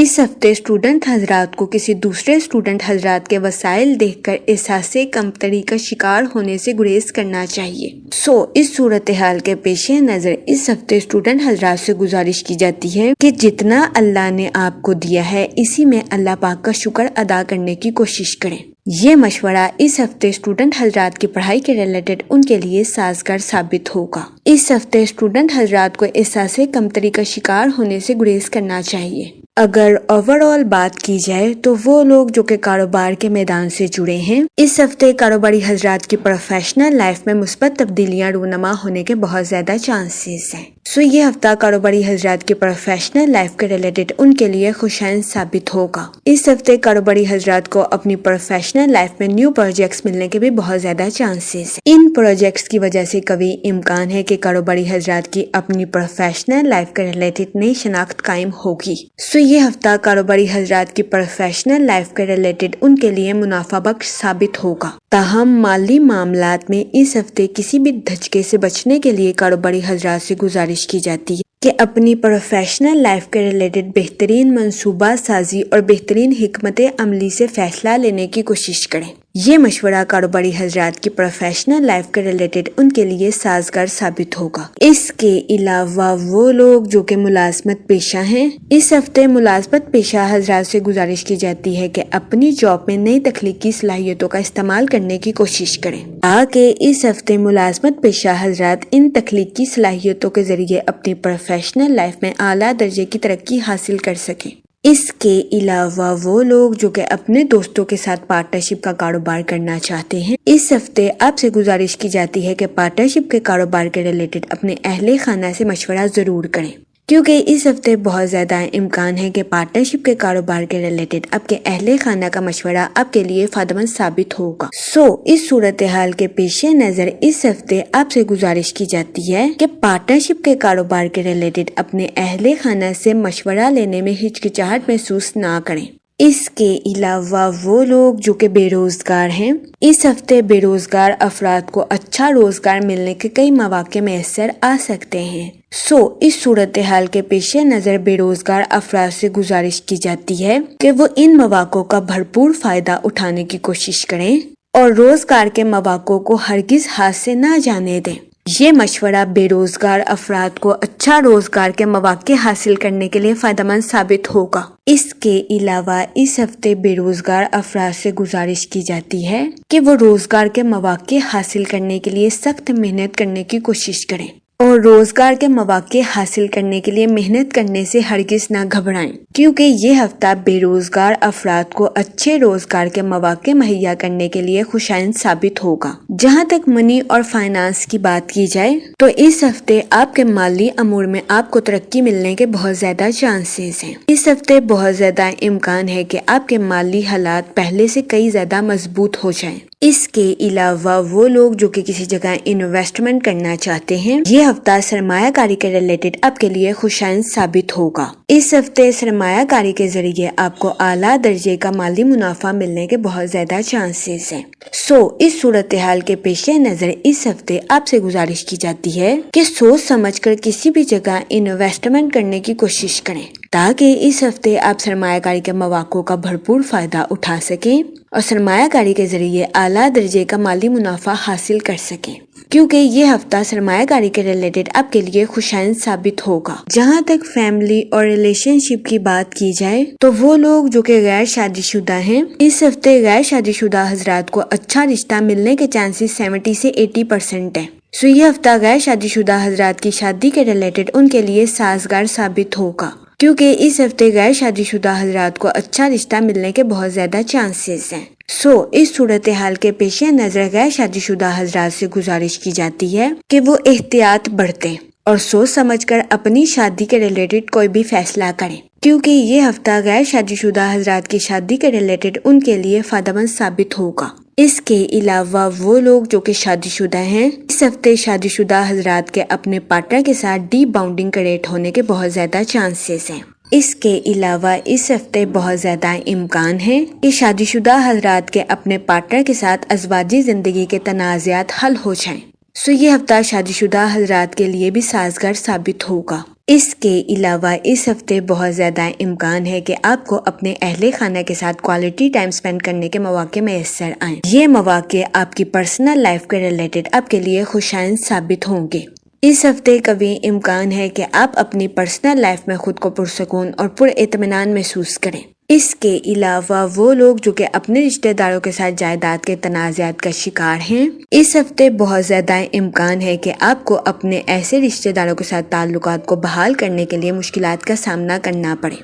اس ہفتے اسٹوڈنٹ حضرات کو کسی دوسرے اسٹوڈنٹ حضرات کے وسائل دیکھ کر احساس کمتری کا شکار ہونے سے گریز کرنا چاہیے۔ اس صورتحال کے پیش نظر اس ہفتے اسٹوڈنٹ حضرات سے گزارش کی جاتی ہے کہ جتنا اللہ نے آپ کو دیا ہے اسی میں اللہ پاک کا شکر ادا کرنے کی کوشش کریں۔ یہ مشورہ اس ہفتے اسٹوڈنٹ حضرات کی پڑھائی کے ریلیٹڈ ان کے لیے سازگار ثابت ہوگا۔ اس ہفتے اسٹوڈنٹ حضرات کو احساس کمتری کا شکار ہونے سے گریز کرنا چاہیے۔ اگر اوور آل بات کی جائے تو وہ لوگ جو کہ کاروبار کے میدان سے جڑے ہیں، اس ہفتے کاروباری حضرات کی پروفیشنل لائف میں مثبت تبدیلیاں رونما ہونے کے بہت زیادہ چانسز ہیں۔ یہ ہفتہ کاروباری حضرات کی پروفیشنل لائف کے ریلیٹڈ ان کے لیے خوشائند ثابت ہوگا۔ اس ہفتے کاروباری حضرات کو اپنی پروفیشنل لائف میں نیو پروجیکٹس ملنے کے بھی بہت زیادہ چانسز ہیں۔ ان پروجیکٹس کی وجہ سے قوی امکان ہے کہ کاروباری حضرات کی اپنی پروفیشنل لائف کے ریلیٹڈ نئی شناخت قائم ہوگی۔ یہ ہفتہ کاروباری حضرات کی پروفیشنل لائف کے ریلیٹڈ ان کے لیے منافع بخش ثابت ہوگا۔ تاہم مالی معاملات میں اس ہفتے کسی بھی دھچکے سے بچنے کے لیے کاروباری حضرات سے گزارش کی جاتی ہے کہ اپنی پروفیشنل لائف کے ریلیٹڈ بہترین منصوبہ سازی اور بہترین حکمت عملی سے فیصلہ لینے کی کوشش کریں۔ یہ مشورہ کاروباری حضرات کی پروفیشنل لائف کے ریلیٹڈ ان کے لیے سازگار ثابت ہوگا۔ اس کے علاوہ وہ لوگ جو کہ ملازمت پیشہ ہیں، اس ہفتے ملازمت پیشہ حضرات سے گزارش کی جاتی ہے کہ اپنی جاب میں نئی تخلیقی صلاحیتوں کا استعمال کرنے کی کوشش کریں تاکہ اس ہفتے ملازمت پیشہ حضرات ان تخلیقی صلاحیتوں کے ذریعے اپنی پروفیشنل لائف میں اعلیٰ درجے کی ترقی حاصل کر سکیں۔ اس کے علاوہ وہ لوگ جو کہ اپنے دوستوں کے ساتھ پارٹنرشپ کا کاروبار کرنا چاہتے ہیں، اس ہفتے آپ سے گزارش کی جاتی ہے کہ پارٹنرشپ کے کاروبار کے ریلیٹڈ اپنے اہل خانہ سے مشورہ ضرور کریں، کیونکہ اس ہفتے بہت زیادہ امکان ہے کہ پارٹنرشپ کے کاروبار کے ریلیٹڈ آپ کے اہل خانہ کا مشورہ آپ کے لیے فائدہ مند ثابت ہوگا۔ اس صورتحال کے پیش نظر اس ہفتے آپ سے گزارش کی جاتی ہے کہ پارٹنرشپ کے کاروبار کے ریلیٹڈ اپنے اہل خانہ سے مشورہ لینے میں ہچکچاہٹ محسوس نہ کریں۔ اس کے علاوہ وہ لوگ جو کہ بے روزگار ہیں، اس ہفتے بے روزگار افراد کو اچھا روزگار ملنے کے کئی مواقع میسر آ سکتے ہیں۔ اس صورتحال کے پیش نظر بے روزگار افراد سے گزارش کی جاتی ہے کہ وہ ان مواقع کا بھرپور فائدہ اٹھانے کی کوشش کریں اور روزگار کے مواقع کو ہرگز ہاتھ سے نہ جانے دیں۔ یہ مشورہ بے روزگار افراد کو اچھا روزگار کے مواقع حاصل کرنے کے لیے فائدہ مند ثابت ہوگا۔ اس کے علاوہ اس ہفتے بے روزگار افراد سے گزارش کی جاتی ہے کہ وہ روزگار کے مواقع حاصل کرنے کے لیے سخت محنت کرنے کی کوشش کریں اور روزگار کے مواقع حاصل کرنے کے لیے محنت کرنے سے ہرگز نہ گھبرائیں، کیونکہ یہ ہفتہ بے روزگار افراد کو اچھے روزگار کے مواقع مہیا کرنے کے لیے خوشائند ثابت ہوگا۔ جہاں تک منی اور فائنانس کی بات کی جائے تو اس ہفتے آپ کے مالی امور میں آپ کو ترقی ملنے کے بہت زیادہ چانسز ہیں۔ اس ہفتے بہت زیادہ امکان ہے کہ آپ کے مالی حالات پہلے سے کئی زیادہ مضبوط ہو جائیں۔ اس کے علاوہ وہ لوگ جو کہ کسی جگہ انویسٹمنٹ کرنا چاہتے ہیں، یہ ہفتہ سرمایہ کاری کے ریلیٹڈ آپ کے لیے خوشائند ثابت ہوگا۔ اس ہفتے سرمایہ کاری کے ذریعے آپ کو اعلیٰ درجے کا مالی منافع ملنے کے بہت زیادہ چانسز ہیں۔ اس صورتحال کے پیش نظر اس ہفتے آپ سے گزارش کی جاتی ہے کہ سوچ سمجھ کر کسی بھی جگہ انویسٹمنٹ کرنے کی کوشش کریں تاکہ اس ہفتے آپ سرمایہ کاری کے مواقع کا بھرپور فائدہ اٹھا سکیں اور سرمایہ کاری کے ذریعے اعلیٰ درجے کا مالی منافع حاصل کر سکیں، کیونکہ یہ ہفتہ سرمایہ کاری کے ریلیٹڈ آپ کے لیے خوشائند ثابت ہوگا۔ جہاں تک فیملی اور ریلیشن شپ کی بات کی جائے تو وہ لوگ جو کہ غیر شادی شدہ ہیں، اس ہفتے غیر شادی شدہ حضرات کو اچھا رشتہ ملنے کے چانسز 70 سے 80% ہیں۔ یہ ہفتہ غیر شادی شدہ حضرات کی شادی کے ریلیٹڈ ان کے لیے سازگار ثابت ہوگا، کیونکہ اس ہفتے غیر شادی شدہ حضرات کو اچھا رشتہ ملنے کے بہت زیادہ چانسز ہیں۔ اس صورتحال کے پیش نظر غیر شادی شدہ حضرات سے گزارش کی جاتی ہے کہ وہ احتیاط برتیں اور سوچ سمجھ کر اپنی شادی کے ریلیٹڈ کوئی بھی فیصلہ کریں، کیونکہ یہ ہفتہ غیر شادی شدہ حضرات کی شادی کے ریلیٹڈ ان کے لیے فائدہ مند ثابت ہوگا۔ اس کے علاوہ وہ لوگ جو کہ شادی شدہ ہیں، اس ہفتے شادی شدہ حضرات کے اپنے پارٹنر کے ساتھ ڈی باؤنڈنگ کریٹ ہونے کے بہت زیادہ چانسز ہیں۔ اس کے علاوہ اس ہفتے بہت زیادہ امکان ہے کہ شادی شدہ حضرات کے اپنے پارٹنر کے ساتھ ازواجی زندگی کے تنازعات حل ہو جائیں۔ یہ ہفتہ شادی شدہ حضرات کے لیے بھی سازگار ثابت ہوگا۔ اس کے علاوہ اس ہفتے بہت زیادہ امکان ہے کہ آپ کو اپنے اہل خانہ کے ساتھ کوالٹی ٹائم سپینڈ کرنے کے مواقع میسر آئیں۔ یہ مواقع آپ کی پرسنل لائف کے ریلیٹڈ آپ کے لیے خوشائند ثابت ہوں گے۔ اس ہفتے کبھی امکان ہے کہ آپ اپنی پرسنل لائف میں خود کو پرسکون اور پر اطمینان محسوس کریں۔ اس کے علاوہ وہ لوگ جو کہ اپنے رشتہ داروں کے ساتھ جائیداد کے تنازعات کا شکار ہیں، اس ہفتے بہت زیادہ امکان ہے کہ آپ کو اپنے ایسے رشتہ داروں کے ساتھ تعلقات کو بحال کرنے کے لیے مشکلات کا سامنا کرنا پڑے۔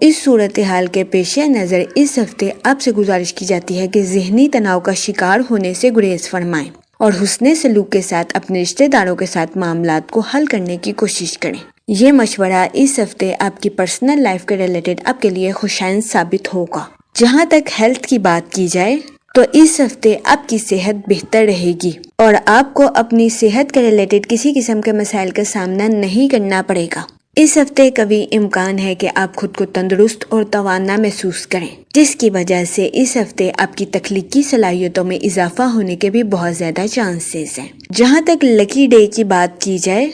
اس صورتحال کے پیش نظر اس ہفتے آپ سے گزارش کی جاتی ہے کہ ذہنی تناؤ کا شکار ہونے سے گریز فرمائیں اور حسن سلوک کے ساتھ اپنے رشتہ داروں کے ساتھ معاملات کو حل کرنے کی کوشش کریں۔ یہ مشورہ اس ہفتے آپ کی پرسنل لائف کے ریلیٹڈ آپ کے لیے خوشائند ثابت ہوگا۔ جہاں تک ہیلتھ کی بات کی جائے تو اس ہفتے آپ کی صحت بہتر رہے گی اور آپ کو اپنی صحت کے ریلیٹڈ کسی قسم کے مسائل کا سامنا نہیں کرنا پڑے گا۔ اس ہفتے کبھی امکان ہے کہ آپ خود کو تندرست اور توانا محسوس کریں، جس کی وجہ سے اس ہفتے آپ کی تخلیقی صلاحیتوں میں اضافہ ہونے کے بھی بہت زیادہ چانسز ہیں۔ جہاں تک لکی ڈے کی بات کی جائے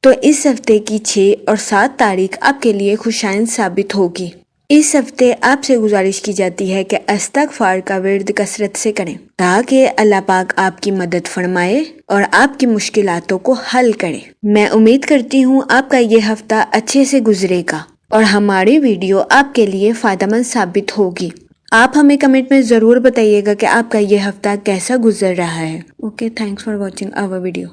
تو اس ہفتے کی 6 اور 7 تاریخ آپ کے لیے خوشائند ثابت ہوگی۔ اس ہفتے آپ سے گزارش کی جاتی ہے کہ استغفار کا ورد کثرت سے کریں تاکہ اللہ پاک آپ کی مدد فرمائے اور آپ کی مشکلاتوں کو حل کرے۔ میں امید کرتی ہوں آپ کا یہ ہفتہ اچھے سے گزرے گا اور ہماری ویڈیو آپ کے لیے فائدہ مند ثابت ہوگی۔ آپ ہمیں کمنٹ میں ضرور بتائیے گا کہ آپ کا یہ ہفتہ کیسا گزر رہا ہے۔ Okay, thanks for watching our video.